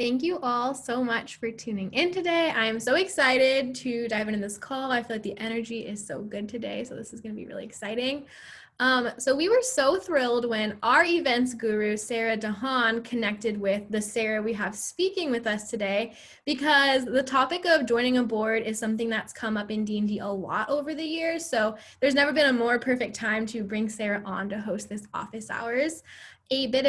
Thank you all so much for tuning in today. I'm so excited to dive into this call. I feel like the energy is so good today, so this is going to be really exciting. So we were so thrilled when our events guru, Sarah DeHaan, connected with the Sarah we have speaking with us today, because the topic of joining a board is something that's come up in D&D a lot over the years. So there's never been a more perfect time to bring Sarah on to host this office hours. A bit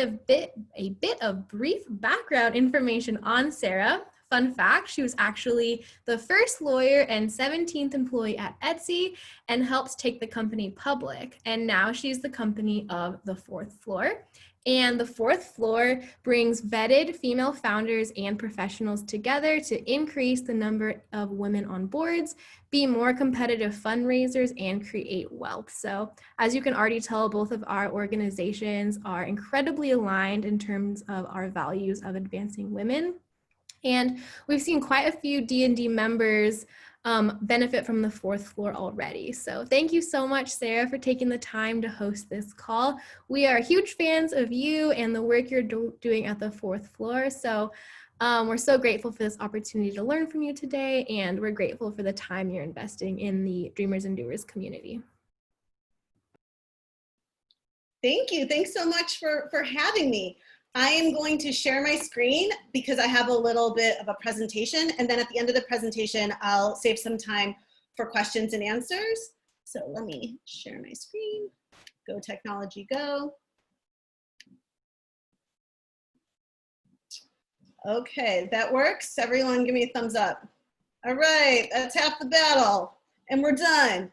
of brief background information on Sarah. Fun fact, she was actually the first lawyer and 17th employee at Etsy and helped take the company public. And now she's the company of the Fourth Floor. And the Fourth Floor brings vetted female founders and professionals together to increase the number of women on boards, be more competitive fundraisers, and create wealth. So as you can already tell, both of our organizations are incredibly aligned in terms of our values of advancing women. And we've seen quite a few D&D members benefit from the Fourth Floor already. So thank you so much, Sarah, for taking the time to host this call. We are huge fans of you and the work you're doing at the Fourth Floor. So we're so grateful for this opportunity to learn from you today, and we're grateful for the time you're investing in the Dreamers and Doers community. Thank you. Thanks so much for having me. I am going to share my screen because I have a little bit of a presentation, and then at the end of the presentation, I'll save some time for questions and answers. So let me share my screen. Go technology, go. Okay, that works. Everyone give me a thumbs up. All right, that's half the battle, and we're done.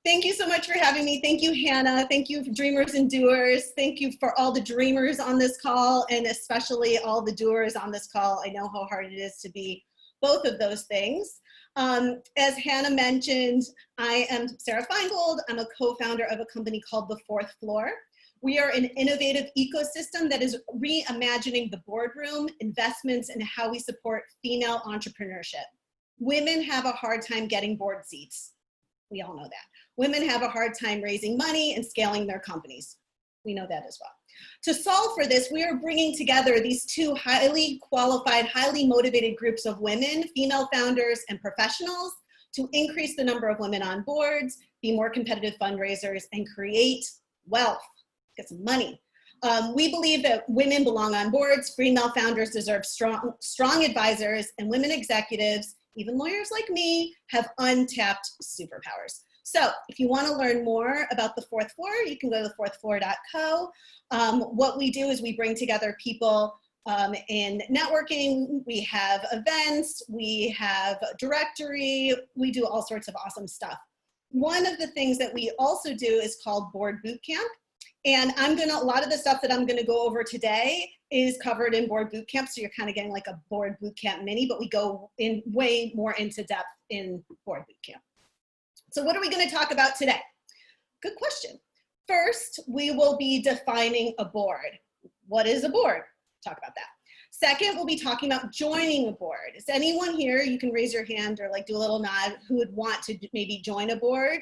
Thank you so much for having me. Thank you, Hannah. Thank you, Dreamers and Doers. Thank you for all the dreamers on this call, and especially all the doers on this call. I know how hard it is to be both of those things. As Hannah mentioned, I am Sarah Feingold. I'm a co-founder of a company called The Fourth Floor. We are an innovative ecosystem that is reimagining the boardroom, investments, and how we support female entrepreneurship. Women have a hard time getting board seats. We all know that. Women have a hard time raising money and scaling their companies. We know that as well. To solve for this, we are bringing together these two highly qualified, highly motivated groups of women, female founders and professionals, to increase the number of women on boards, be more competitive fundraisers, and create wealth, get some money. We believe that women belong on boards, female founders deserve strong advisors, and women executives, even lawyers like me, have untapped superpowers. So if you want to learn more about the Fourth Floor, you can go to thefourthfloor.co. What we do is we bring together people in networking. We have events, we have a directory, we do all sorts of awesome stuff. One of the things that we also do is called Board Bootcamp. And a lot of the stuff that I'm gonna go over today is covered in Board Bootcamp, so you're kind of getting like a Board Bootcamp mini, but we go in way more into depth in Board Bootcamp. So what are we gonna talk about today? Good question. First, we will be defining a board. What is a board? Talk about that. Second, we'll be talking about joining a board. Is anyone here, you can raise your hand or like do a little nod, who would want to maybe join a board?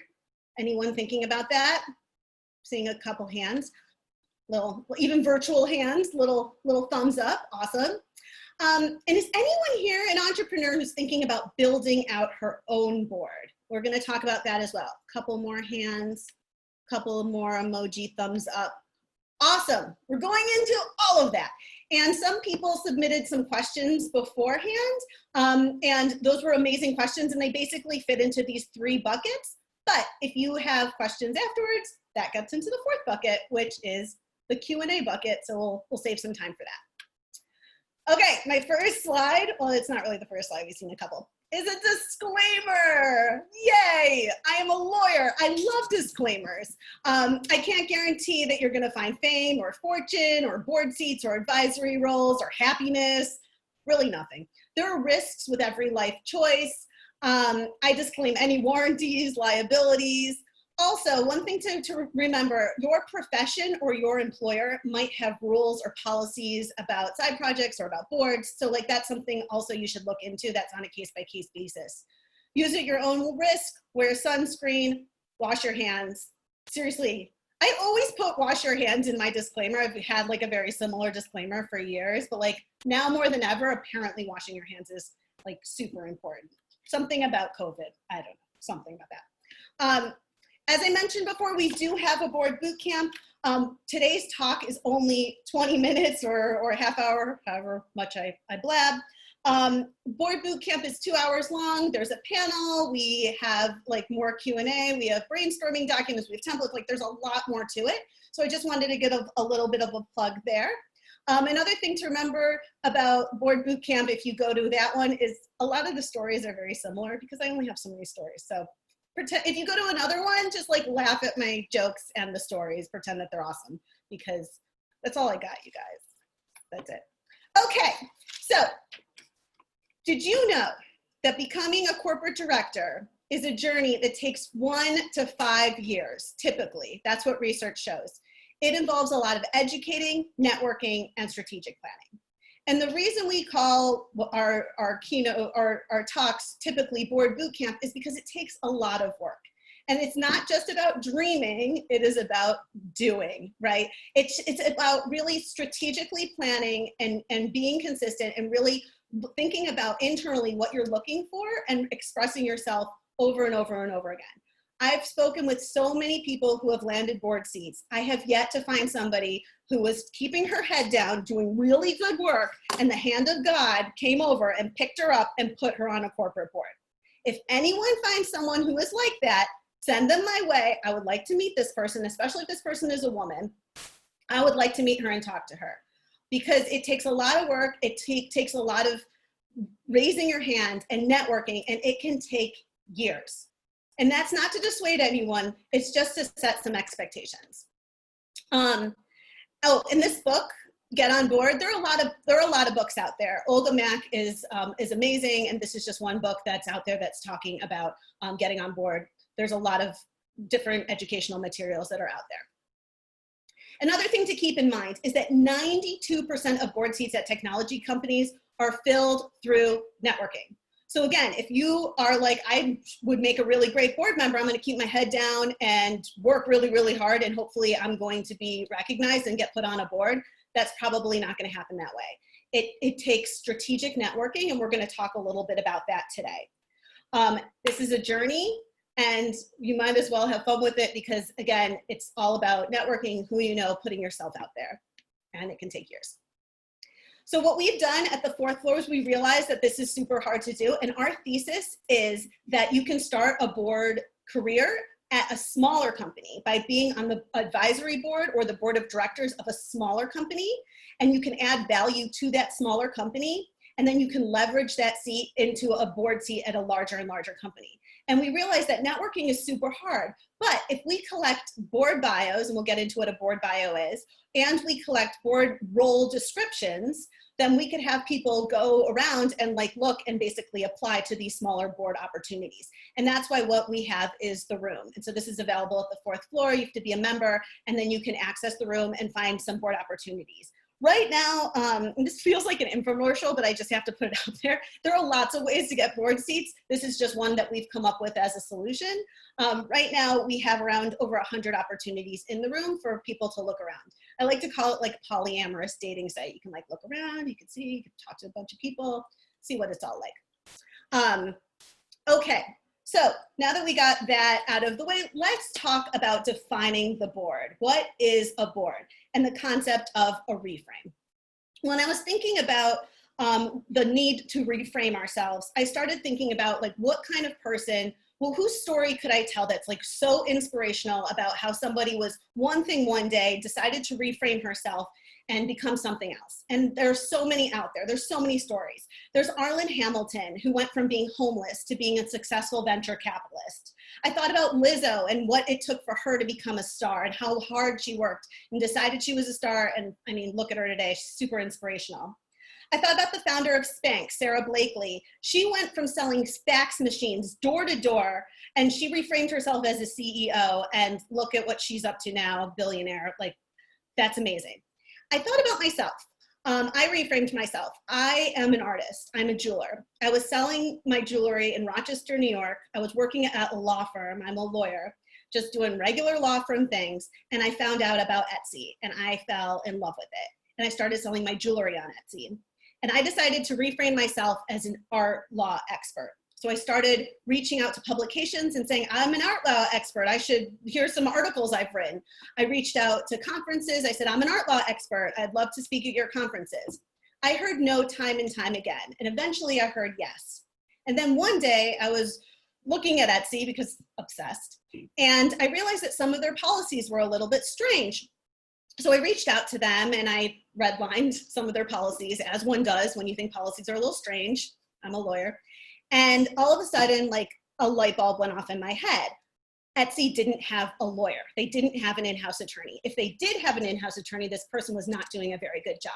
Anyone thinking about that? Seeing a couple hands, even virtual hands, little thumbs up, awesome. And is anyone here an entrepreneur who's thinking about building out her own board? We're gonna talk about that as well. Couple more hands, couple more emoji thumbs up. Awesome, we're going into all of that. And some people submitted some questions beforehand, and those were amazing questions, and they basically fit into these three buckets. But if you have questions afterwards, that gets into the fourth bucket, which is the Q&A bucket, so we'll save some time for that. Okay, my first slide, well, it's not really the first slide, we've seen a couple, is a disclaimer. Yay, I am a lawyer, I love disclaimers. I can't guarantee that you're gonna find fame or fortune or board seats or advisory roles or happiness, really nothing. There are risks with every life choice. I disclaim any warranties, liabilities. Also, one thing to remember, your profession or your employer might have rules or policies about side projects or about boards. So like that's something also you should look into. That's on a case-by-case basis. Use at your own risk, wear sunscreen, wash your hands. Seriously, I always put wash your hands in my disclaimer. I've had like a very similar disclaimer for years, but like now more than ever, apparently washing your hands is like super important. Something about COVID, I don't know, something about that. As I mentioned before, we do have a board boot camp. Today's talk is only 20 minutes or a half hour, however much I blab. Board boot camp is 2 hours long. There's a panel. We have like more Q&A. We have brainstorming documents. We have templates. Like there's a lot more to it. So I just wanted to get a little bit of a plug there. Another thing to remember about board boot camp, if you go to that one, is a lot of the stories are very similar because I only have so many stories. So if you go to another one, just like laugh at my jokes and the stories, pretend that they're awesome, because that's all I got, you guys. That's it. Okay, so did you know that becoming a corporate director is a journey that takes 1 to 5 years, typically? That's what research shows. It involves a lot of educating, networking, and strategic planning. And the reason we call our keynote, our talks typically board boot camp is because it takes a lot of work. And it's not just about dreaming, it is about doing, right? It's about really strategically planning and being consistent and really thinking about internally what you're looking for and expressing yourself over and over and over again. I've spoken with so many people who have landed board seats. I have yet to find somebody who was keeping her head down, doing really good work, and the hand of God came over and picked her up and put her on a corporate board. If anyone finds someone who is like that, send them my way. I would like to meet this person, especially if this person is a woman. I would like to meet her and talk to her, because it takes a lot of work. It takes a lot of raising your hand and networking, and it can take years. And that's not to dissuade anyone, it's just to set some expectations. Oh, in this book, Get on Board, there are a lot of books out there. Olga Mack is amazing, and this is just one book that's out there that's talking about getting on board. There's a lot of different educational materials that are out there. Another thing to keep in mind is that 92% of board seats at technology companies are filled through networking. So again, if you are like, I would make a really great board member, I'm going to keep my head down and work really, really hard, and hopefully I'm going to be recognized and get put on a board, that's probably not going to happen that way. It takes strategic networking, and we're going to talk a little bit about that today. This is a journey, and you might as well have fun with it, because again, it's all about networking, who you know, putting yourself out there, and it can take years. So what we've done at the 4th floor is we realized that this is super hard to do. And our thesis is that you can start a board career at a smaller company by being on the advisory board or the board of directors of a smaller company. And you can add value to that smaller company. And then you can leverage that seat into a board seat at a larger and larger company. And we realized that networking is super hard. But if we collect board bios, and we'll get into what a board bio is, and we collect board role descriptions, then we could have people go around and like look and basically apply to these smaller board opportunities. And that's why what we have is the room. And so this is available at the 4th floor. You have to be a member, and then you can access the room and find some board opportunities. Right now, and this feels like an infomercial, but I just have to put it out there. There are lots of ways to get board seats. This is just one that we've come up with as a solution. Right now, we have around over 100 opportunities in the room for people to look around. I like to call it like a polyamorous dating site. You can like look around, you can see, you can talk to a bunch of people, see what it's all like. Okay, so now that we got that out of the way, let's talk about defining the board. What is a board? And the concept of a reframe. When I was thinking about the need to reframe ourselves, I started thinking about like what kind of person, well, whose story could I tell that's like so inspirational about how somebody was one thing one day, decided to reframe herself and become something else. And there's so many out there. There's so many stories. There's Arlen Hamilton, who went from being homeless to being a successful venture capitalist. I thought about Lizzo and what it took for her to become a star and how hard she worked and decided she was a star. And I mean, look at her today, she's super inspirational. I thought about the founder of Spanx, Sarah Blakely. She went from selling fax machines door to door, and she reframed herself as a CEO, and look at what she's up to now, a billionaire. Like, that's amazing. I thought about myself. I reframed myself. I am an artist. I'm a jeweler. I was selling my jewelry in Rochester, New York. I was working at a law firm. I'm a lawyer. just doing regular law firm things. And I found out about Etsy and I fell in love with it. And I started selling my jewelry on Etsy. And I decided to reframe myself as an art law expert. So I started reaching out to publications and saying, I'm an art law expert. Here's some articles I've written. I reached out to conferences. I said, I'm an art law expert. I'd love to speak at your conferences. I heard no time and time again. And eventually I heard yes. And then one day I was looking at Etsy because obsessed. And I realized that some of their policies were a little bit strange. So I reached out to them and I redlined some of their policies, as one does when you think policies are a little strange. I'm a lawyer. And all of a sudden, like a light bulb went off in my head. Etsy didn't have a lawyer. They didn't have an in-house attorney. If they did have an in-house attorney, this person was not doing a very good job.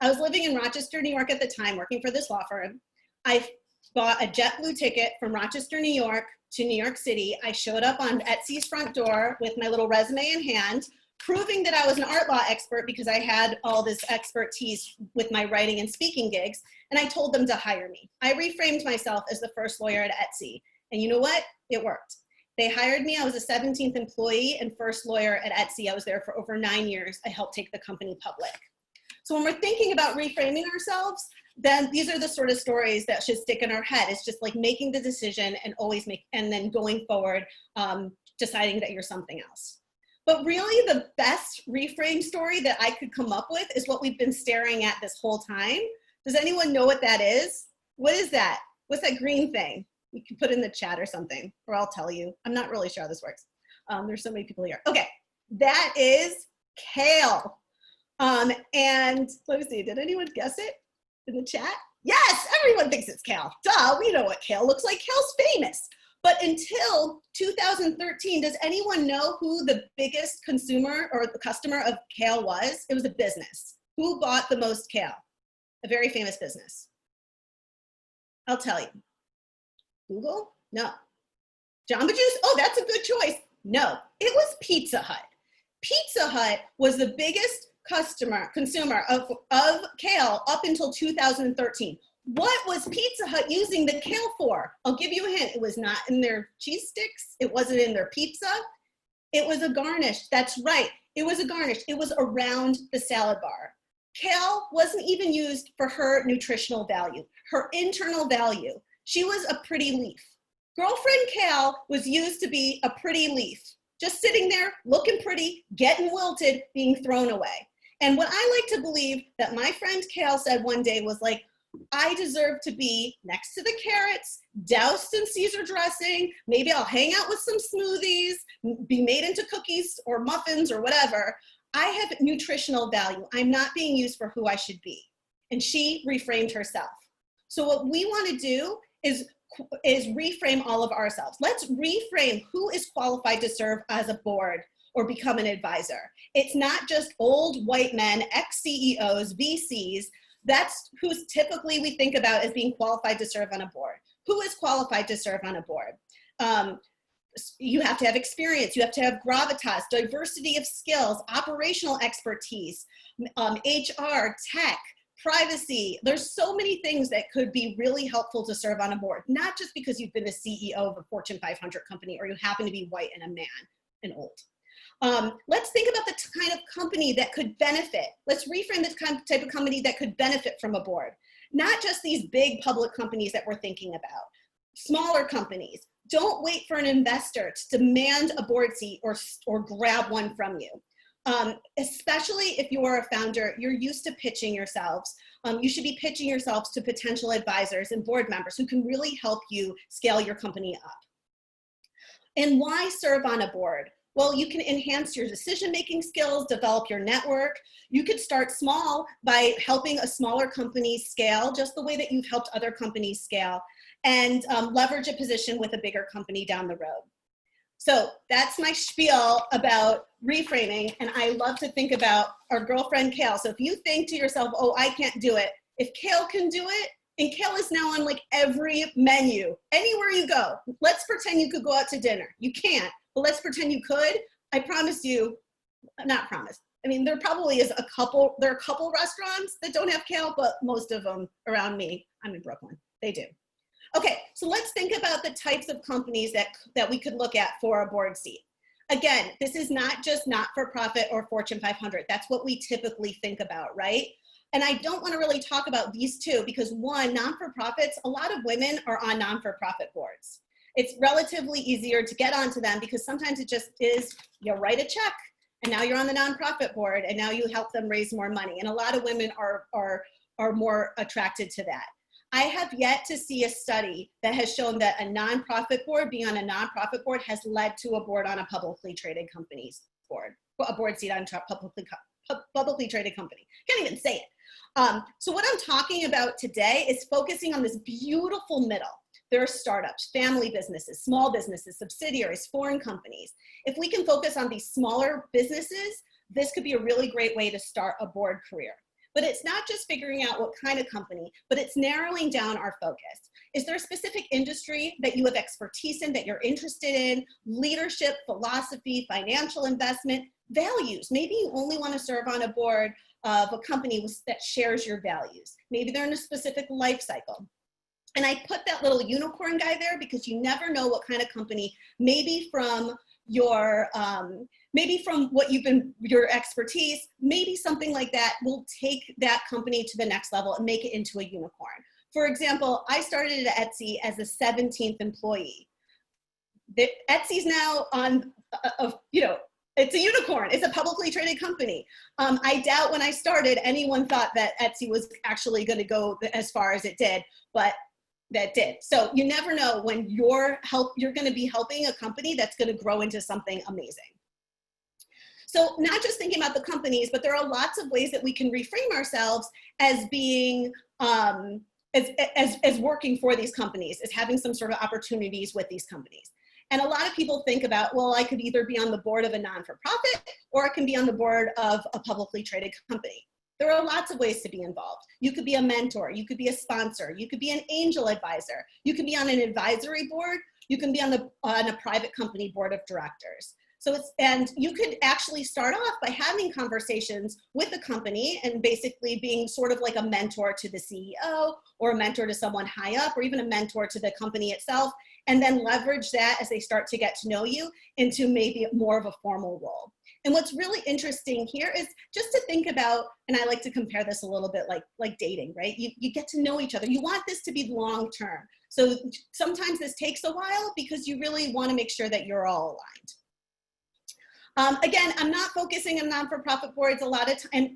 I was living in Rochester, New York at the time, working for this law firm. I bought a JetBlue ticket from Rochester, New York to New York City. I showed up on Etsy's front door with my little resume in hand, proving that I was an art law expert because I had all this expertise with my writing and speaking gigs, and I told them to hire me. I reframed myself as the first lawyer at Etsy, and you know what? It worked. They hired me. I was a 17th employee and first lawyer at Etsy. I was there for over 9 years. I helped take the company public. So when we're thinking about reframing ourselves, then these are the sort of stories that should stick in our head. It's just like making the decision and and then going forward, deciding that you're something else. But really the best reframe story that I could come up with is what we've been staring at this whole time. Does anyone know what that is? What is that? What's that green thing? You can put in the chat or something, or I'll tell you. I'm not really sure how this works. There's so many people here. Okay, that is kale. And let me see, did anyone guess it in the chat? Yes, everyone thinks it's kale. Duh, we know what kale looks like. Kale's famous. But until 2013, does anyone know who the biggest consumer or the customer of kale was? It was a business. Who bought the most kale? A very famous business. I'll tell you. Google? No. Jamba Juice? Oh, that's a good choice. No, it was Pizza Hut. Pizza Hut was the biggest consumer of kale up until 2013. What was Pizza Hut using the kale for? I'll give you a hint. It was not in their cheese sticks. It wasn't in their pizza. It was a garnish. That's right. It was a garnish. It was around the salad bar. Kale wasn't even used for her nutritional value, her internal value. She was a pretty leaf. Girlfriend Kale was used to be a pretty leaf, just sitting there looking pretty, getting wilted, being thrown away. And what I like to believe that my friend Kale said one day was like, I deserve to be next to the carrots, doused in Caesar dressing. Maybe I'll hang out with some smoothies, be made into cookies or muffins or whatever. I have nutritional value. I'm not being used for who I should be. And she reframed herself. So what we want to do is reframe all of ourselves. Let's reframe who is qualified to serve as a board or become an advisor. It's not just old white men, ex-CEOs, VCs. That's who's typically we think about as being qualified to serve on a board. Who is qualified to serve on a board? You have to have experience, you have to have gravitas, diversity of skills, operational expertise, HR, tech, privacy. There's so many things that could be really helpful to serve on a board, not just because you've been the CEO of a Fortune 500 company or you happen to be white and a man and old. Let's think about the kind of company that could benefit. Let's reframe the type of company that could benefit from a board. Not just these big public companies that we're thinking about. Smaller companies. Don't wait for an investor to demand a board seat or grab one from you. Especially if you are a founder, you're used to pitching yourselves. You should be pitching yourselves to potential advisors and board members who can really help you scale your company up. And why serve on a board? Well, you can enhance your decision-making skills, develop your network. You could start small by helping a smaller company scale, just the way that you've helped other companies scale, and leverage a position with a bigger company down the road. So that's my spiel about reframing, and I love to think about our girlfriend Kale. So if you think to yourself, oh, I can't do it, if Kale can do it, and Kale is now on like every menu, anywhere you go. Let's pretend you could go out to dinner. You can't. But let's pretend you could. I promise you, not promise. I mean, there probably is there are a couple restaurants that don't have kale, but most of them around me, I'm in Brooklyn, they do. Okay, so let's think about the types of companies that we could look at for a board seat. Again, this is not just not-for-profit or Fortune 500. That's what we typically think about, right? And I don't want to really talk about these two because one, non-for-profits, a lot of women are on non-for-profit boards. It's relatively easier to get onto them because sometimes it just is, you write a check and now you're on the nonprofit board and now you help them raise more money. And a lot of women are more attracted to that. I have yet to see a study that has shown that a nonprofit board, being on a nonprofit board, has led to a board on a publicly traded company's board, a board seat on a publicly traded company. Can't even say it. So what I'm talking about today is focusing on this beautiful middle. There are startups, family businesses, small businesses, subsidiaries, foreign companies. If we can focus on these smaller businesses, this could be a really great way to start a board career. But it's not just figuring out what kind of company, but it's narrowing down our focus. Is there a specific industry that you have expertise in, that you're interested in, leadership, philosophy, financial investment, values? Maybe you only want to serve on a board of a company that shares your values. Maybe they're in a specific life cycle. And I put that little unicorn guy there because you never know what kind of company, maybe from your, maybe from what you've been, your expertise, maybe something like that will take that company to the next level and make it into a unicorn. For example, I started at Etsy as a 17th employee. Etsy's now on, it's a unicorn. It's a publicly traded company. I doubt when I started, anyone thought that Etsy was actually going to go as far as it did, but that did. So you never know when you're going to be helping a company that's going to grow into something amazing. So not just thinking about the companies, but there are lots of ways that we can reframe ourselves as being, as working for these companies, as having some sort of opportunities with these companies. And a lot of people think about, well, I could either be on the board of a non-for-profit or I can be on the board of a publicly traded company. There are lots of ways to be involved. You could be a mentor, you could be a sponsor, you could be an angel advisor, you could be on an advisory board, you can be on a private company board of directors. So and you could actually start off by having conversations with the company and basically being sort of like a mentor to the CEO or a mentor to someone high up or even a mentor to the company itself, and then leverage that as they start to get to know you into maybe more of a formal role. And what's really interesting here is just to think about, and I like to compare this a little bit like dating, right? You get to know each other. You want this to be long-term. So sometimes this takes a while because you really want to make sure that you're all aligned. Again, I'm not focusing on non-for-profit boards a lot of time. And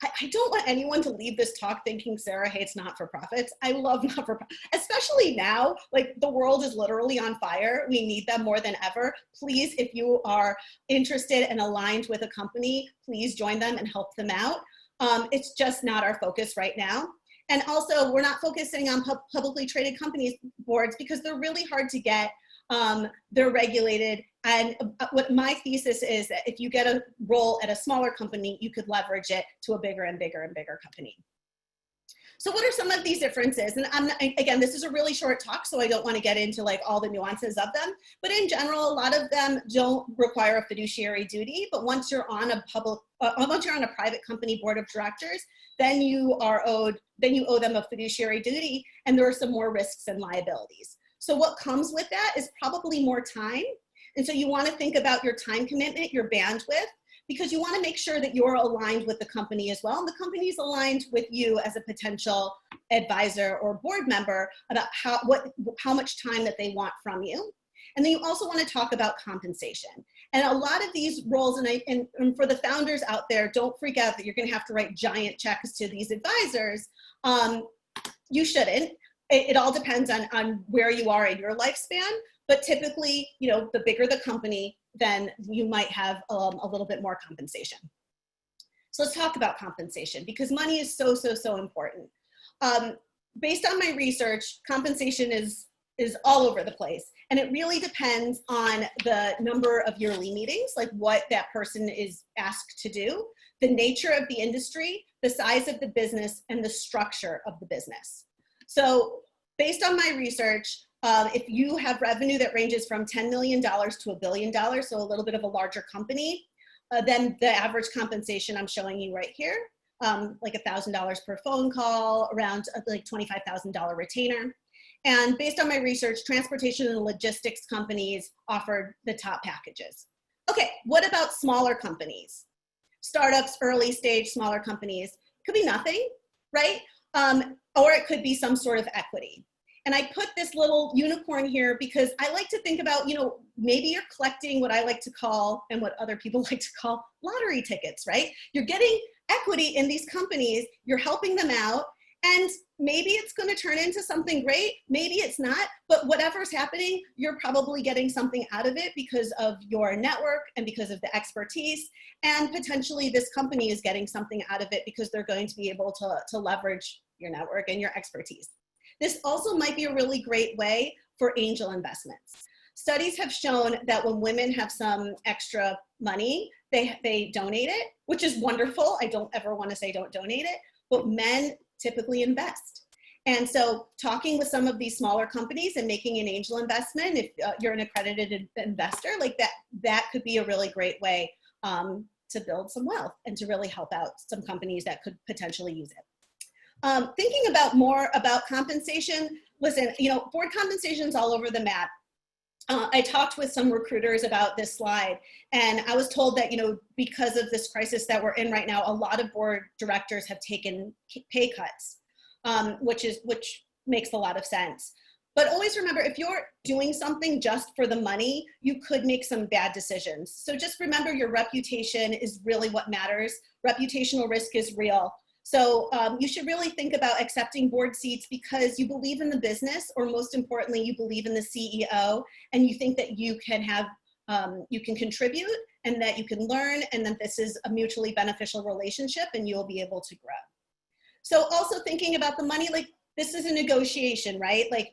I don't want anyone to leave this talk thinking Sarah hates not-for-profits. I love not-for-profits, especially now, like the world is literally on fire. We need them more than ever. Please, if you are interested and aligned with a company, please join them and help them out. It's just not our focus right now. And also, we're not focusing on publicly traded companies boards because they're really hard to get. They're regulated. And what my thesis is that if you get a role at a smaller company, you could leverage it to a bigger and bigger and bigger company. So what are some of these differences? And again, this is a really short talk, so I don't want to get into like all the nuances of them. But in general, a lot of them don't require a fiduciary duty. But once you're on a private company board of directors, then you owe them a fiduciary duty, and there are some more risks and liabilities. So what comes with that is probably more time. And so you want to think about your time commitment, your bandwidth, because you want to make sure that you're aligned with the company as well. And the company's aligned with you as a potential advisor or board member about how much time that they want from you. And then you also want to talk about compensation. And a lot of these roles, and for the founders out there, don't freak out that you're going to have to write giant checks to these advisors. You shouldn't. It all depends on where you are in your lifespan. But typically, the bigger the company, then you might have a little bit more compensation. So let's talk about compensation because money is so, so, so important. Based on my research, compensation is all over the place. And it really depends on the number of yearly meetings, like what that person is asked to do, the nature of the industry, the size of the business, and the structure of the business. So based on my research, if you have revenue that ranges from $10 million to $1 billion, so a little bit of a larger company, then the average compensation I'm showing you right here, like $1,000 per phone call, around like $25,000 retainer. And based on my research, transportation and logistics companies offered the top packages. Okay, what about smaller companies? Startups, early stage, smaller companies. Could be nothing, right? Or it could be some sort of equity. And I put this little unicorn here because I like to think about, maybe you're collecting what I like to call, and what other people like to call, lottery tickets, right? You're getting equity in these companies, you're helping them out, and maybe it's going to turn into something great, maybe it's not, but whatever's happening, you're probably getting something out of it because of your network and because of the expertise, and potentially this company is getting something out of it because they're going to be able to leverage your network and your expertise. This also might be a really great way for angel investments. Studies have shown that when women have some extra money, they donate it, which is wonderful. I don't ever want to say don't donate it, but men typically invest. And so talking with some of these smaller companies and making an angel investment, if you're an accredited investor, like that could be a really great way to build some wealth and to really help out some companies that could potentially use it. Thinking more about compensation, listen, board compensation is all over the map. I talked with some recruiters about this slide, and I was told that, because of this crisis that we're in right now, a lot of board directors have taken pay cuts, which makes a lot of sense. But always remember, if you're doing something just for the money, you could make some bad decisions. So just remember, your reputation is really what matters. Reputational risk is real. So you should really think about accepting board seats because you believe in the business, or most importantly, you believe in the CEO, and you think that you can contribute and that you can learn, and that this is a mutually beneficial relationship and you'll be able to grow. So also thinking about the money, like this is a negotiation, right? Like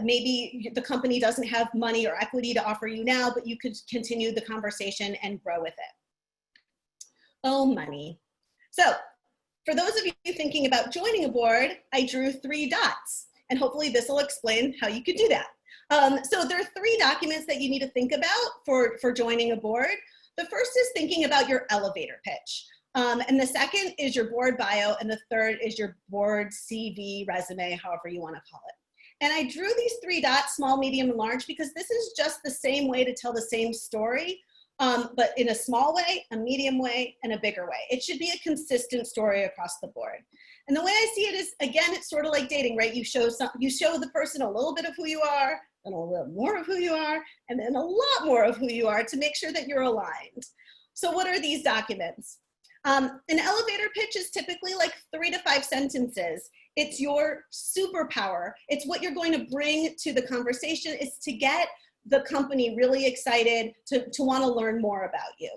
maybe the company doesn't have money or equity to offer you now, but you could continue the conversation and grow with it. Oh, money. So for those of you thinking about joining a board, I drew 3 dots, and hopefully this will explain how you could do that. So there are 3 documents that you need to think about for joining a board. The first is thinking about your elevator pitch. And the second is your board bio, and the third is your board CV, resume, however you want to call it. And I drew these 3 dots, small, medium, and large, because this is just the same way to tell the same story, but in a small way, a medium way, and a bigger way. It should be a consistent story across the board. And the way I see it is, again, it's sort of like dating, right? You show the person a little bit of who you are, and a little more of who you are, and then a lot more of who you are to make sure that you're aligned. So what are these documents? An elevator pitch is typically like 3 to 5 sentences. It's your superpower. It's what you're going to bring to the conversation. It's to get the company really excited to want to learn more about you.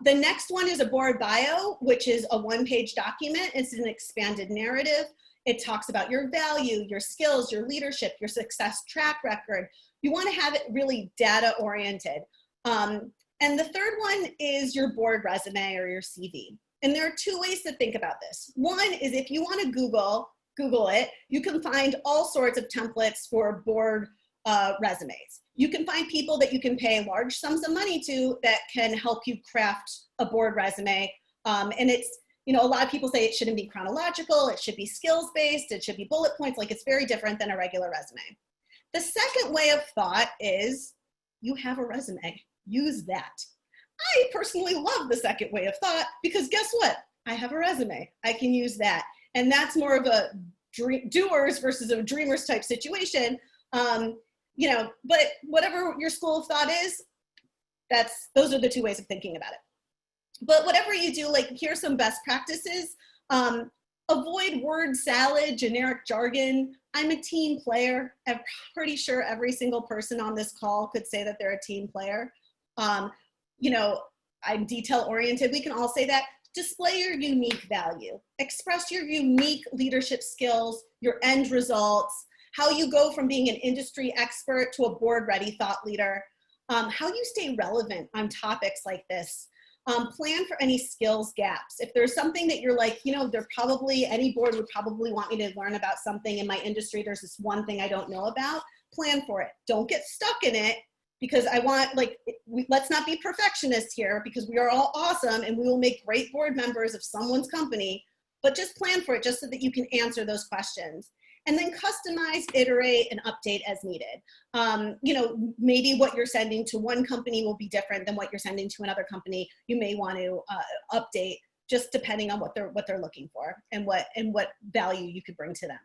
The next one is a board bio, which is a 1-page document. It's an expanded narrative. It talks about your value, your skills, your leadership, your success track record. You want to have it really data oriented. And the third one is your board resume or your CV. And there are 2 ways to think about this. One is if you want to Google it, you can find all sorts of templates for board resumes. You can find people that you can pay large sums of money to that can help you craft a board resume. And it's, a lot of people say it shouldn't be chronological, it should be skills-based, it should be bullet points, like it's very different than a regular resume. The second way of thought is you have a resume, use that. I personally love the second way of thought because guess what? I have a resume, I can use that. And that's more of a doers versus a dreamers type situation. But whatever your school of thought is, those are the 2 ways of thinking about it. But whatever you do, like here's some best practices. Avoid word salad, generic jargon. I'm a team player. I'm pretty sure every single person on this call could say that they're a team player. I'm detail oriented. We can all say that. Display your unique value. Express your unique leadership skills, your end results, how you go from being an industry expert to a board-ready thought leader, how you stay relevant on topics like this. Plan for any skills gaps. If there's something that you're like, any board would probably want me to learn about something in my industry, there's this one thing I don't know about, plan for it. Don't get stuck in it because let's not be perfectionists here because we are all awesome and we will make great board members of someone's company, but just plan for it just so that you can answer those questions. and then customize, iterate, and update as needed. Maybe what you're sending to one company will be different than what you're sending to another company. You may want to update just depending on what they're looking for and what value you could bring to them.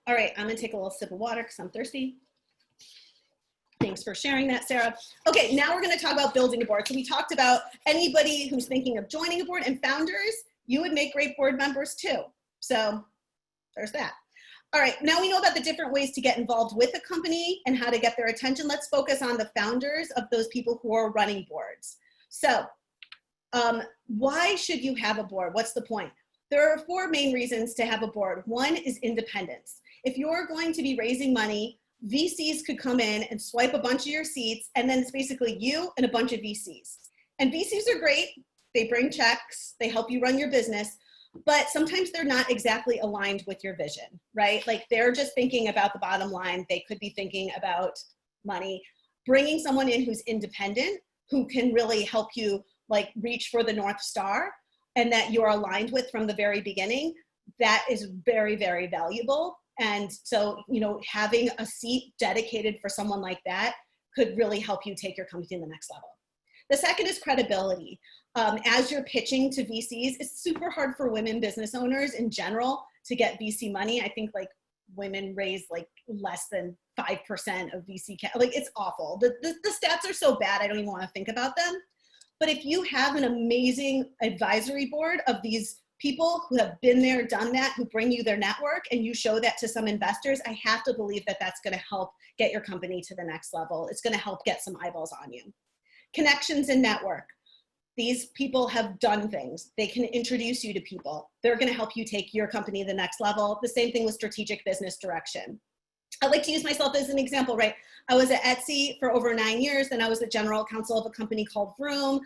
All right, I'm gonna take a little sip of water because I'm thirsty. Thanks for sharing that, Sarah. Okay, now we're gonna talk about building a board. So we talked about anybody who's thinking of joining a board, and founders, you would make great board members too. So there's that. All right, now we know about the different ways to get involved with a company and how to get their attention. Let's focus on the founders of those people who are running boards. So why should you have a board? What's the point? There are 4 main reasons to have a board. One is independence. If you're going to be raising money, VCs could come in and swipe a bunch of your seats, and then it's basically you and a bunch of VCs. And VCs are great. They bring checks. They help you run your business. But sometimes they're not exactly aligned with your vision, right? Like they're just thinking about the bottom line. They could be thinking about money. Bringing someone in who's independent, who can really help you like reach for the North Star and that you're aligned with from the very beginning, that is very, very valuable. And so, having a seat dedicated for someone like that could really help you take your company to the next level. The second is credibility. As you're pitching to VCs, it's super hard for women business owners in general to get VC money. I think like women raise like less than 5% of VC, like it's awful. The stats are so bad, I don't even want to think about them. But if you have an amazing advisory board of these people who have been there, done that, who bring you their network, and you show that to some investors, I have to believe that that's going to help get your company to the next level. It's going to help get some eyeballs on you. Connections and network. These people have done things. They can introduce you to people. They're going to help you take your company to the next level. The same thing with strategic business direction. I like to use myself as an example, right? I was at Etsy for over 9 years, then I was the general counsel of a company called Vroom.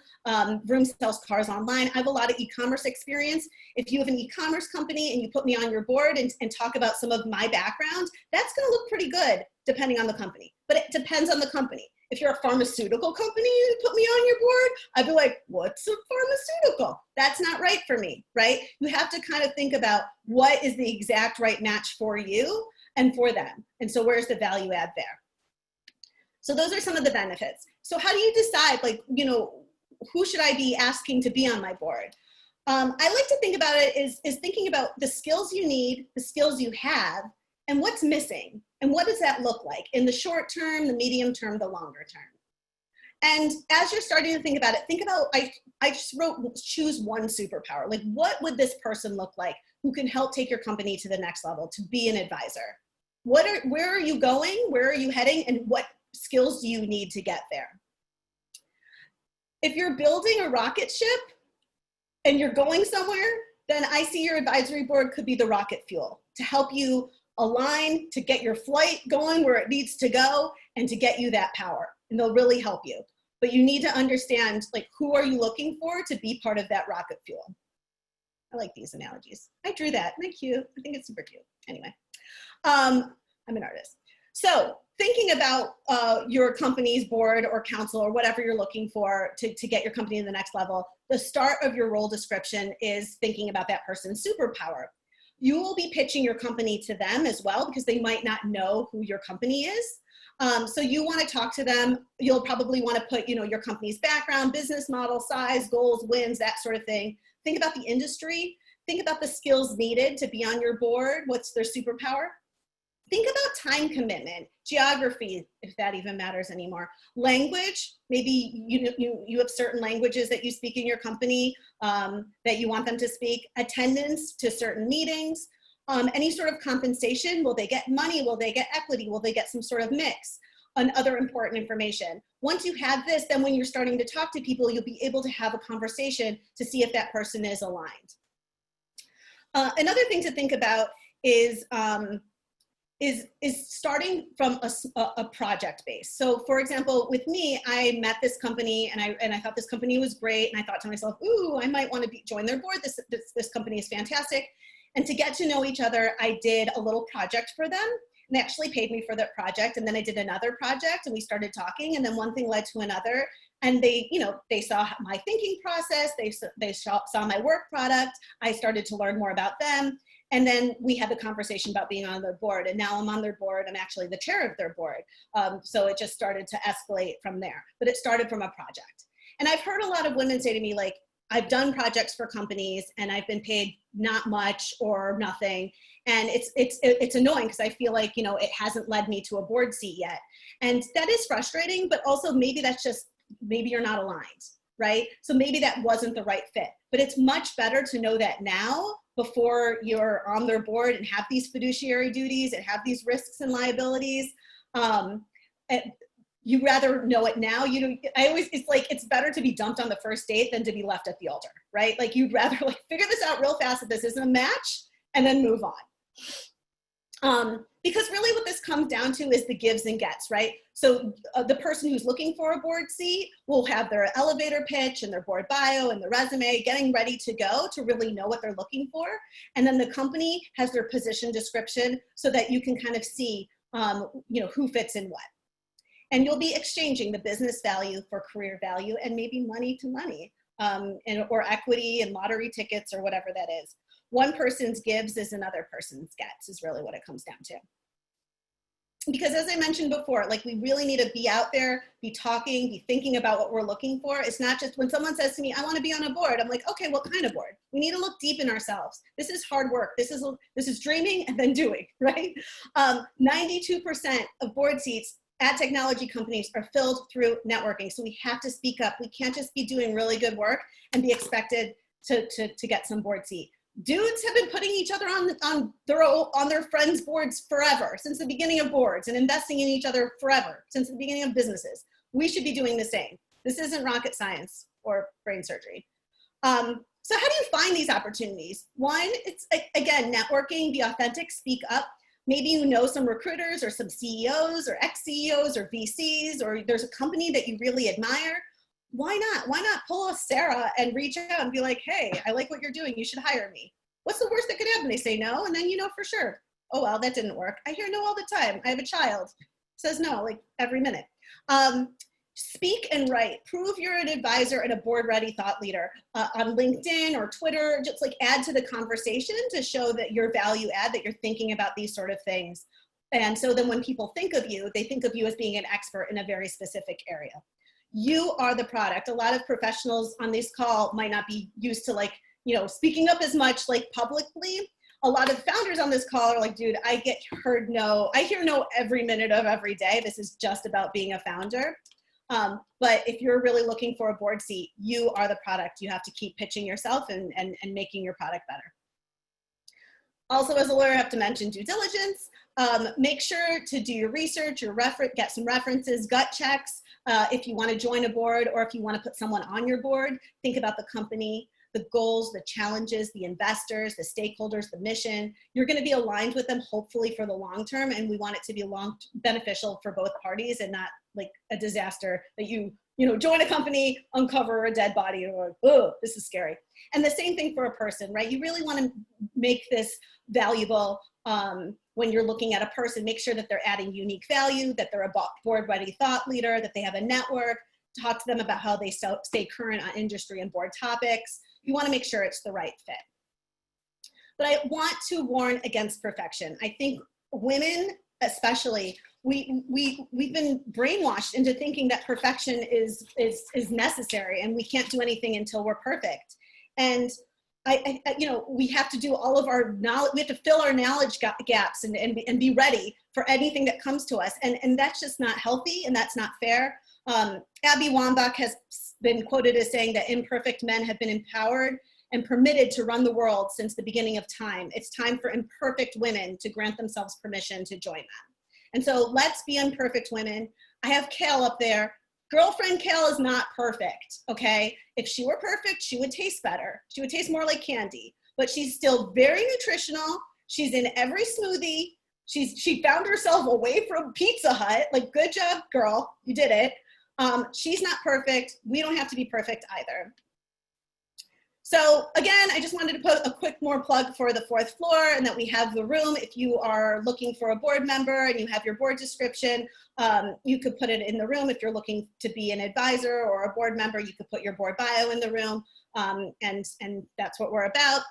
Vroom sells cars online. I have a lot of e-commerce experience. If you have an e-commerce company and you put me on your board and talk about some of my background, that's gonna look pretty good depending on the company, but it depends on the company. If you're a pharmaceutical company and put me on your board, I'd be like, what's a pharmaceutical? That's not right for me, right? You have to kind of think about what is the exact right match for you and for them. And so where's the value add there? So those are some of the benefits. So how do you decide, like, who should I be asking to be on my board? I like to think about it is thinking about the skills you need, the skills you have, and what's missing. And what does that look like in the short term, the medium term, the longer term? And as you're starting to think about it, think about, I just wrote, choose one superpower. Like, what would this person look like who can help take your company to the next level, to be an advisor? Where are you going? Where are you heading? And what skills do you need to get there? If you're building a rocket ship and you're going somewhere, then I see your advisory board could be the rocket fuel to help you align, to get your flight going where it needs to go, and to get you that power. And they'll really help you. But you need to understand, like, who are you looking for to be part of that rocket fuel? I like these analogies. I drew that. Isn't that cute? I think it's super cute. Anyway, I'm an artist. So thinking about your company's board or council or whatever you're looking for to get your company to the next level, the start of your role description is thinking about that person's superpower. You will be pitching your company to them as well because they might not know who your company is. So you want to talk to them. You'll probably want to put, your company's background, business model, size, goals, wins, that sort of thing. Think about the industry. Think about the skills needed to be on your board. What's their superpower? Think about time commitment, geography, if that even matters anymore. Language, maybe you have certain languages that you speak in your company that you want them to speak. Attendance to certain meetings. Any sort of compensation, will they get money? Will they get equity? Will they get some sort of mix? And other important information. Once you have this, then when you're starting to talk to people, you'll be able to have a conversation to see if that person is aligned. Another thing to think about is starting from a project base. So for example, with me, I met this company and I thought this company was great. And I thought to myself, ooh, I might want to join their board. This company is fantastic. And to get to know each other, I did a little project for them. And they actually paid me for that project. And then I did another project and we started talking. And then one thing led to another. And they saw my thinking process. They saw my work product. I started to learn more about them. And then we had the conversation about being on their board, and now I'm on their board. I'm actually the chair of their board. So it just started to escalate from there, but it started from a project. And I've heard a lot of women say to me, like, I've done projects for companies and I've been paid not much or nothing. And it's annoying because I feel like, you know, it hasn't led me to a board seat yet. And that is frustrating, but also maybe that's just, maybe you're not aligned, right? So maybe that wasn't the right fit, but it's much better to know that now before you're on their board and have these fiduciary duties and have these risks and liabilities. You rather know it now. You know, it's like, it's better to be dumped on the first date than to be left at the altar, right? Like you'd rather like figure this out real fast that this isn't a match and then move on. Because really what this comes down to is the gives and gets, right? So the person who's looking for a board seat will have their elevator pitch and their board bio and their resume getting ready to go to really know what they're looking for. And then the company has their position description so that you can kind of see, you know, who fits in what. And you'll be exchanging the business value for career value and maybe money to money, or equity and lottery tickets or whatever that is. One person's gives is another person's gets is really what it comes down to. Because as I mentioned before, like we really need to be out there, be talking, be thinking about what we're looking for. It's not just when someone says to me, I want to be on a board. I'm like, okay, what kind of board? We need to look deep in ourselves. This is hard work. This is dreaming and then doing, right? 92% of board seats at technology companies are filled through networking. So we have to speak up. We can't just be doing really good work and be expected to get some board seat. Dudes have been putting each other on their friends' boards forever, since the beginning of boards, and investing in each other forever, since the beginning of businesses. We should be doing the same. This isn't rocket science or brain surgery. So how do you find these opportunities? One, it's again, networking, be authentic, speak up. Maybe you know some recruiters or some CEOs or ex-CEOs or VCs, or there's a company that you really admire. Why not? Why not pull a Sarah and reach out and be like, hey, I like what you're doing. You should hire me. What's the worst that could happen? They say no, and then you know for sure. Oh, well, that didn't work. I hear no all the time. I have a child. Says no, like every minute. Speak and write. Prove you're an advisor and a board-ready thought leader on LinkedIn or Twitter. Just like add to the conversation to show that your value add, that you're thinking about these sort of things. And so then when people think of you, they think of you as being an expert in a very specific area. You are the product. A lot of professionals on this call might not be used to like, you know, speaking up as much like publicly. A lot of founders on this call are like, dude, I get heard no. I hear no every minute of every day. This is just about being a founder. But if you're really looking for a board seat, you are the product. You have to keep pitching yourself and making your product better. Also, as a lawyer, I have to mention due diligence. Make sure to do your research, get some references, gut checks. If you want to join a board or if you want to put someone on your board, think about the company, the goals, the challenges, the investors, the stakeholders, the mission. You're going to be aligned with them, hopefully for the long term, and we want it to be beneficial for both parties and not like a disaster that you join a company, uncover a dead body, and you're like, oh, this is scary. And the same thing for a person, right? You really want to make this valuable when you're looking at a person. Make sure that they're adding unique value, that they're a board-ready thought leader, that they have a network. Talk to them about how they stay current on industry and board topics. You want to make sure it's the right fit. But I want to warn against perfection. I think women, especially, we've been brainwashed into thinking that perfection is necessary and we can't do anything until we're perfect. And we have to do all of our knowledge. We have to fill our knowledge gaps and be ready for anything that comes to us. And that's just not healthy and that's not fair. Abby Wambach has been quoted as saying that imperfect men have been empowered and permitted to run the world since the beginning of time. It's time for imperfect women to grant themselves permission to join them. And so let's be imperfect women. I have Kale up there. Girlfriend Kale is not perfect, okay? If she were perfect, she would taste better. She would taste more like candy, but she's still very nutritional. She's in every smoothie. She found herself away from Pizza Hut. Like, good job, girl, you did it. She's not perfect. We don't have to be perfect either. So again, I just wanted to put a quick more plug for the fourth floor and that we have the room. If you are looking for a board member and you have your board description, you could put it in the room. If you're looking to be an advisor or a board member, you could put your board bio in the room, and that's what we're about.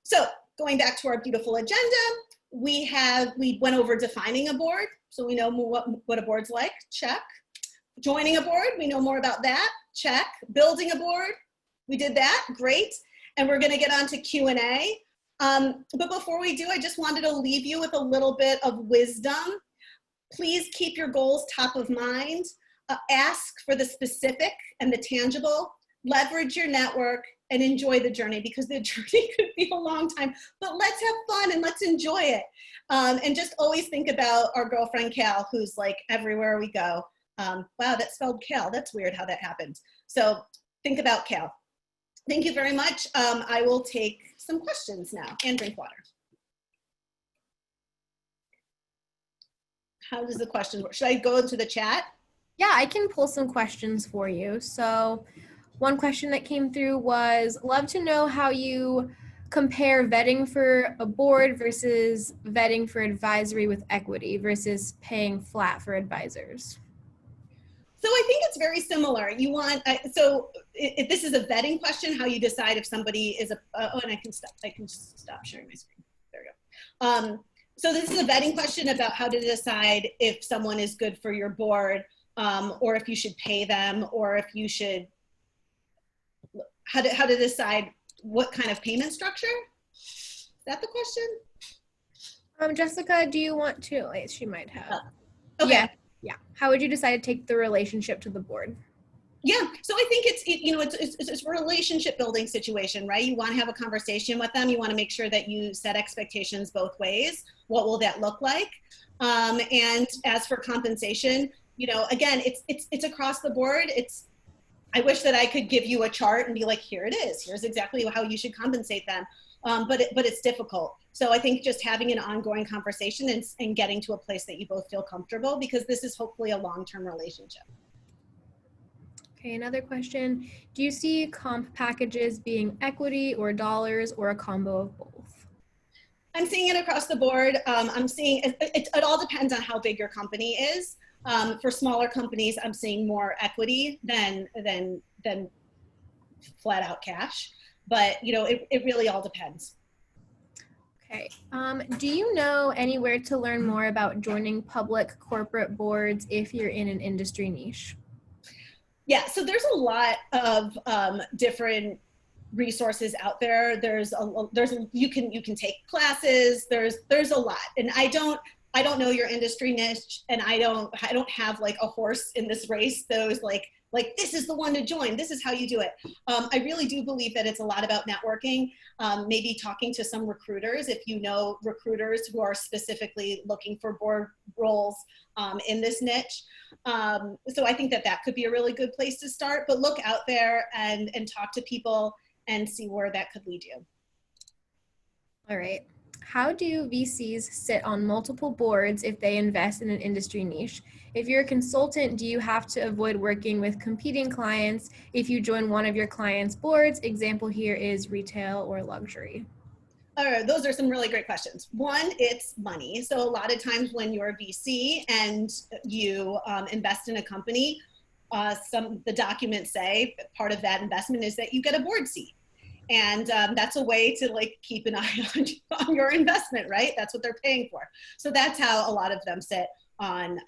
So going back to our beautiful agenda, we went over defining a board, so we know what a board's like, check. Joining a board, we know more about that, check. Building a board, we did that, great. And we're gonna get on to Q&A. But before we do, I just wanted to leave you with a little bit of wisdom. Please keep your goals top of mind. Ask for the specific and the tangible. Leverage your network and enjoy the journey, because the journey could be a long time, but let's have fun and let's enjoy it. And just always think about our girlfriend Cal, who's like everywhere we go. Wow, that spelled Cal. That's weird how that happened. So think about Cal. Thank you very much. I will take some questions now and drink water. How does the question work? Should I go into the chat? Yeah, I can pull some questions for you. So one question that came through was, love to know how you compare vetting for a board versus vetting for advisory with equity versus paying flat for advisors. So I think it's very similar. You want, if this is a vetting question, how you decide if somebody is and I can stop sharing my screen. There we go. So this is a vetting question about how to decide if someone is good for your board, or if you should pay them, or if you should, how to decide what kind of payment structure? Is that the question? Jessica, do you want to, wait, she might have. Okay. Yeah. How would you decide to take the relationship to the board? Yeah, so I think it's a relationship building situation, right? You want to have a conversation with them. You want to make sure that you set expectations both ways. What will that look like? And as for compensation, again, it's across the board. I wish that I could give you a chart and be like, here it is. Here's exactly how you should compensate them. But it's difficult. So I think just having an ongoing conversation and getting to a place that you both feel comfortable, because this is hopefully a long-term relationship. Okay, another question. Do you see comp packages being equity or dollars or a combo of both? I'm seeing it across the board. I'm seeing it all depends on how big your company is. For smaller companies, I'm seeing more equity than flat out cash. But it really all depends. Okay. Do you know anywhere to learn more about joining public corporate boards if you're in an industry niche? Yeah, so there's a lot of different resources out there. You can take classes. There's a lot, and I don't know your industry niche, and I don't have like a horse in this race. Those like this is the one to join. This is how you do it. I really do believe that it's a lot about networking. Maybe talking to some recruiters, if you know recruiters who are specifically looking for board roles in this niche. So I think that could be a really good place to start. But look out there and talk to people and see where that could lead you. All right. How do VCs sit on multiple boards if they invest in an industry niche? If you're a consultant, do you have to avoid working with competing clients if you join one of your clients' boards? Example here is retail or luxury. All right, those are some really great questions. One, it's money. So a lot of times when you're a VC and you invest in a company, the documents say part of that investment is that you get a board seat. And that's a way to like keep an eye on your investment, right? That's what they're paying for. So that's how a lot of them sit on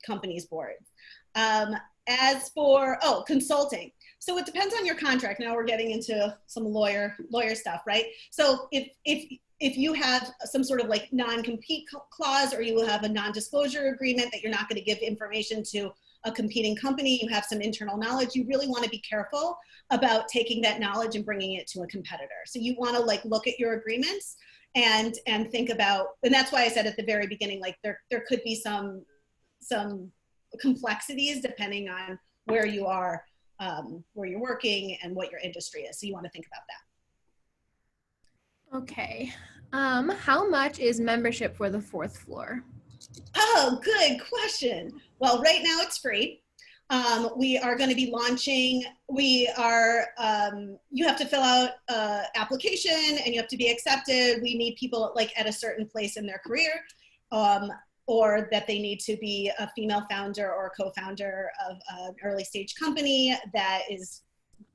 companies' boards. As for, consulting. So it depends on your contract. Now we're getting into some lawyer stuff, right? So if you have some sort of like non-compete clause, or you will have a non-disclosure agreement that you're not going to give information to a competing company, you have some internal knowledge, you really want to be careful about taking that knowledge and bringing it to a competitor. So you want to like look at your agreements and think about, and that's why I said at the very beginning, like there could be some complexities depending on where you are, where you're working and what your industry is. So you want to think about that. Okay. How much is membership for the fourth floor? Oh, good question. Well, right now it's free. We are going to be launching, you have to fill out an application and you have to be accepted. We need people like at a certain place in their career, or that they need to be a female founder or co-founder of an early stage company that is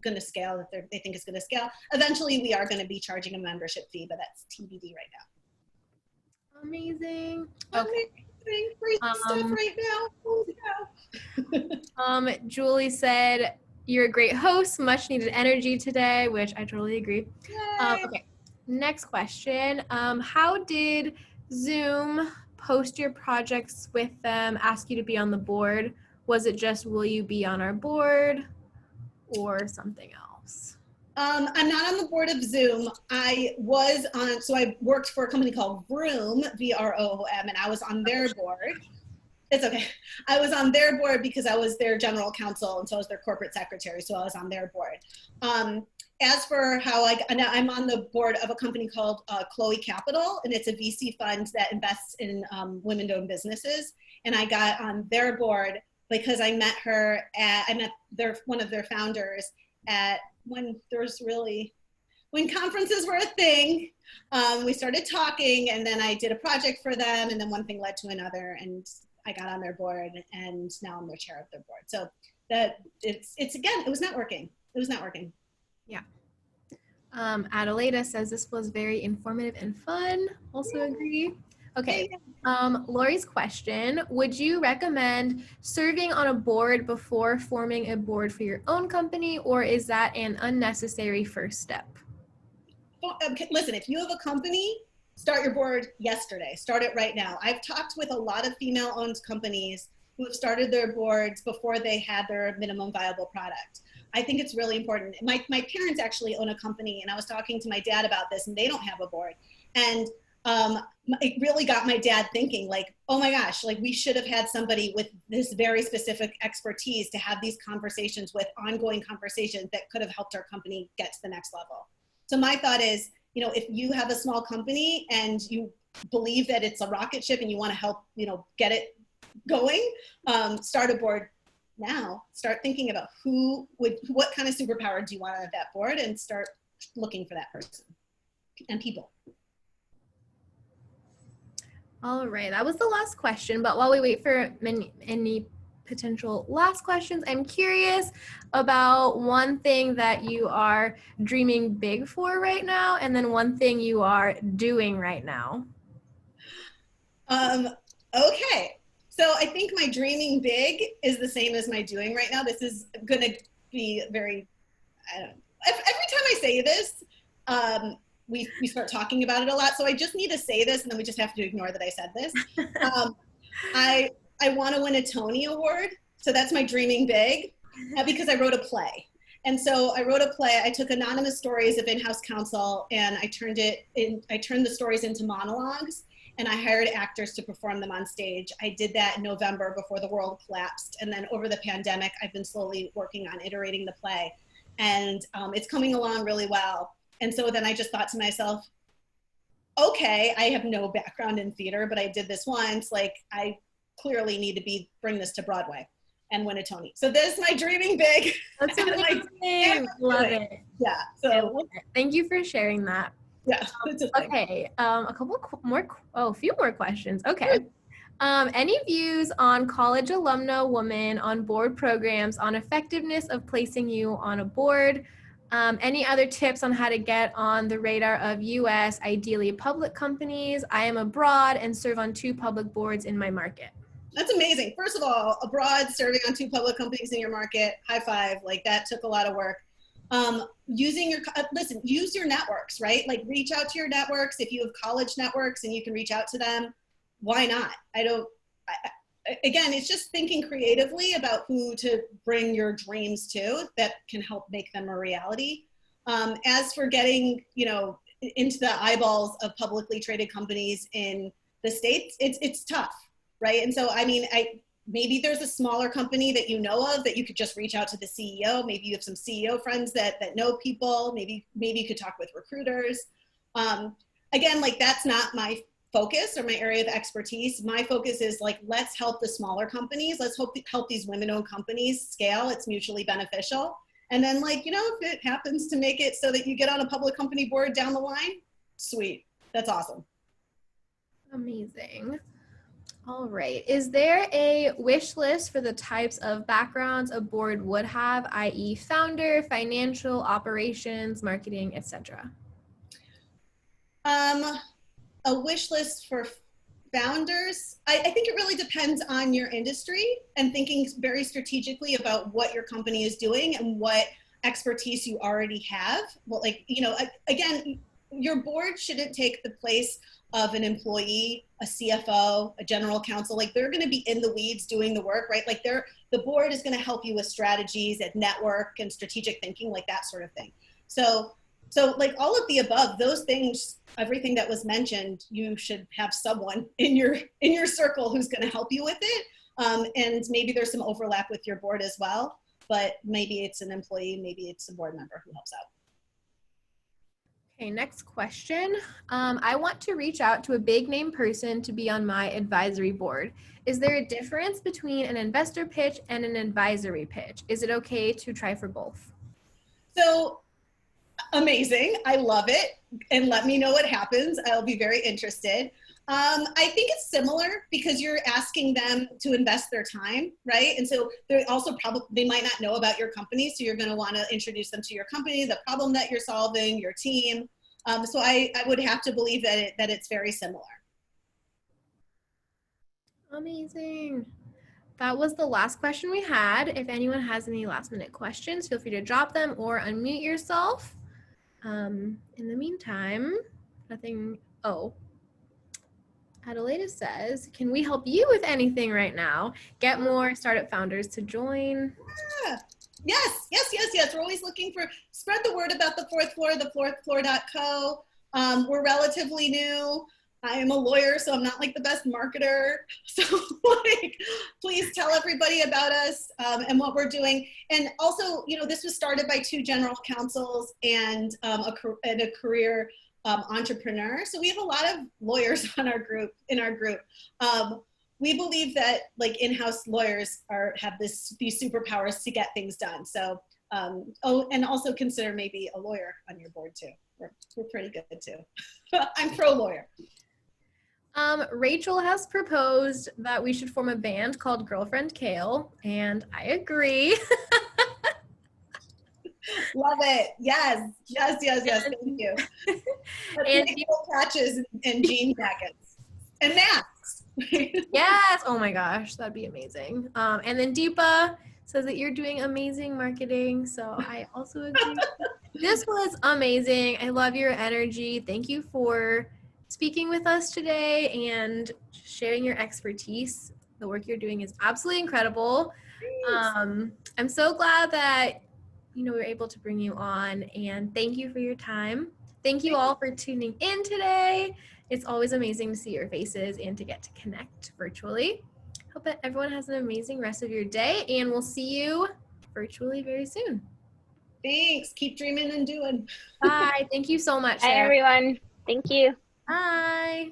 going to scale, that they think is going to scale. Eventually, we are going to be charging a membership fee, but that's TBD right now. Amazing. Okay. Amazing. Great stuff right now. Holy cow. Julie said, "You're a great host, much needed energy today," which I totally agree. Okay, next question. How did Zoom post your projects with them, ask you to be on the board? Was it just, will you be on our board, or something else? I'm not on the board of Zoom. I was on, so I worked for a company called Vroom, VROOM, and I was on their board. It's okay. I was on their board because I was their general counsel, and so I was their corporate secretary, so I was on their board. As for how I'm on the board of a company called Chloe Capital, and it's a VC fund that invests in women-owned businesses. And I got on their board because I met her one of their founders at when conferences were a thing. We started talking, and then I did a project for them, and then one thing led to another, and I got on their board, and now I'm the chair of their board. So that it's again, it was networking. It was networking. Yeah. Adelaida says this was very informative and fun. Also agree. Okay. Lori's question: would you recommend serving on a board before forming a board for your own company, or is that an unnecessary first step? Listen, if you have a company, start your board yesterday. Start it right now. I've talked with a lot of female-owned companies who have started their boards before they had their minimum viable product. I think it's really important. My parents actually own a company, and I was talking to my dad about this, and they don't have a board. And it really got my dad thinking, like, oh my gosh, like we should have had somebody with this very specific expertise to have these conversations with, ongoing conversations that could have helped our company get to the next level. So my thought is, you know, if you have a small company and you believe that it's a rocket ship and you want to help, you know, get it going, start a board now. Start thinking about what kind of superpower do you want on that board, and start looking for that person and people. All right, that was the last question, but while we wait for any potential last questions, I'm curious about one thing that you are dreaming big for right now, and then one thing you are doing right now. Okay, so I think my dreaming big is the same as my doing right now. This is gonna be very, I don't know, every time I say this, we start talking about it a lot. So I just need to say this, and then we just have to ignore that I said this. I want to win a Tony Award. So that's my dreaming big, because I wrote a play. And so I wrote a play. I took anonymous stories of in-house counsel, and I turned the stories into monologues, and I hired actors to perform them on stage. I did that in November before the world collapsed. And then over the pandemic, I've been slowly working on iterating the play, and it's coming along really well. And so then I just thought to myself, okay, I have no background in theater, but I did this once. Like, I clearly need to bring this to Broadway and win a Tony. So this is my dreaming big. That's amazing. Love it. Yeah. So thank you for sharing that. Yeah. Okay. A few more questions. Okay. Any views on college alumna women on board programs, on effectiveness of placing you on a board? Any other tips on how to get on the radar of US, ideally public companies? I am abroad and serve on 2 public boards in my market. That's amazing. First of all, abroad, serving on 2 public companies in your market, high five. Like, that took a lot of work. Use your networks, right? Like, reach out to your networks. If you have college networks and you can reach out to them, why not? Again, it's just thinking creatively about who to bring your dreams to that can help make them a reality. As for getting, you know, into the eyeballs of publicly traded companies in the States, it's tough, right? And so, I mean, maybe there's a smaller company that you know of that you could just reach out to the CEO. Maybe you have some CEO friends that know people. Maybe you could talk with recruiters. Again, like, that's not my focus or my area of expertise. My focus is, like, let's help the smaller companies. Let's help these women-owned companies scale. It's mutually beneficial. And then, like, you know, if it happens to make it so that you get on a public company board down the line, sweet. That's awesome. Amazing. All right. Is there a wish list for the types of backgrounds a board would have, i.e. founder, financial, operations, marketing, etc.? A wish list for founders, I think it really depends on your industry and thinking very strategically about what your company is doing and what expertise you already have. Well, like, you know, again, your board shouldn't take the place of an employee, a CFO, a general counsel. Like, they're going to be in the weeds doing the work, right? Like, the board is going to help you with strategies and network and strategic thinking, like that sort of thing. So like all of the above, those things, everything that was mentioned, you should have someone in your circle who's going to help you with it. And maybe there's some overlap with your board as well, but maybe it's an employee, maybe it's a board member who helps out. Okay, next question. I want to reach out to a big name person to be on my advisory board. Is there a difference between an investor pitch and an advisory pitch? Is it okay to try for both? So amazing. I love it. And let me know what happens. I'll be very interested. I think it's similar because you're asking them to invest their time, right? And so they also they might not know about your company, so you're going to want to introduce them to your company, the problem that you're solving, your team. So I would have to believe that it's very similar. Amazing. That was the last question we had. If anyone has any last minute questions, feel free to drop them or unmute yourself. In the meantime, nothing. Oh, Adelaida says, can we help you with anything right now? Get more startup founders to join. Yeah. Yes. We're always looking for, spread the word about the fourth floor, thefourthfloor.co. We're relatively new. I am a lawyer, so I'm not like the best marketer. So like, please tell everybody about us and what we're doing. And also, you know, this was started by 2 general counsels and a career entrepreneur. So we have a lot of lawyers in our group. We believe that like in-house lawyers have these superpowers to get things done. So, and also consider maybe a lawyer on your board too. We're pretty good too. I'm pro lawyer. Rachel has proposed that we should form a band called Girlfriend Kale, and I agree. Love it. Yes. Thank you. And patches and jean jackets and masks. Yes. Oh my gosh, that'd be amazing. And then Deepa says that you're doing amazing marketing, so I also agree. This was amazing. I love your energy. Thank you for speaking with us today and sharing your expertise. The work you're doing is absolutely incredible. I'm so glad that we were able to bring you on, and thank you for your time. Thank you all for tuning in today. It's always amazing to see your faces and to get to connect virtually. Hope that everyone has an amazing rest of your day, and we'll see you virtually very soon. Thanks. Keep dreaming and doing. Bye. Thank you so much, Sarah. Bye, everyone. Thank you. Bye.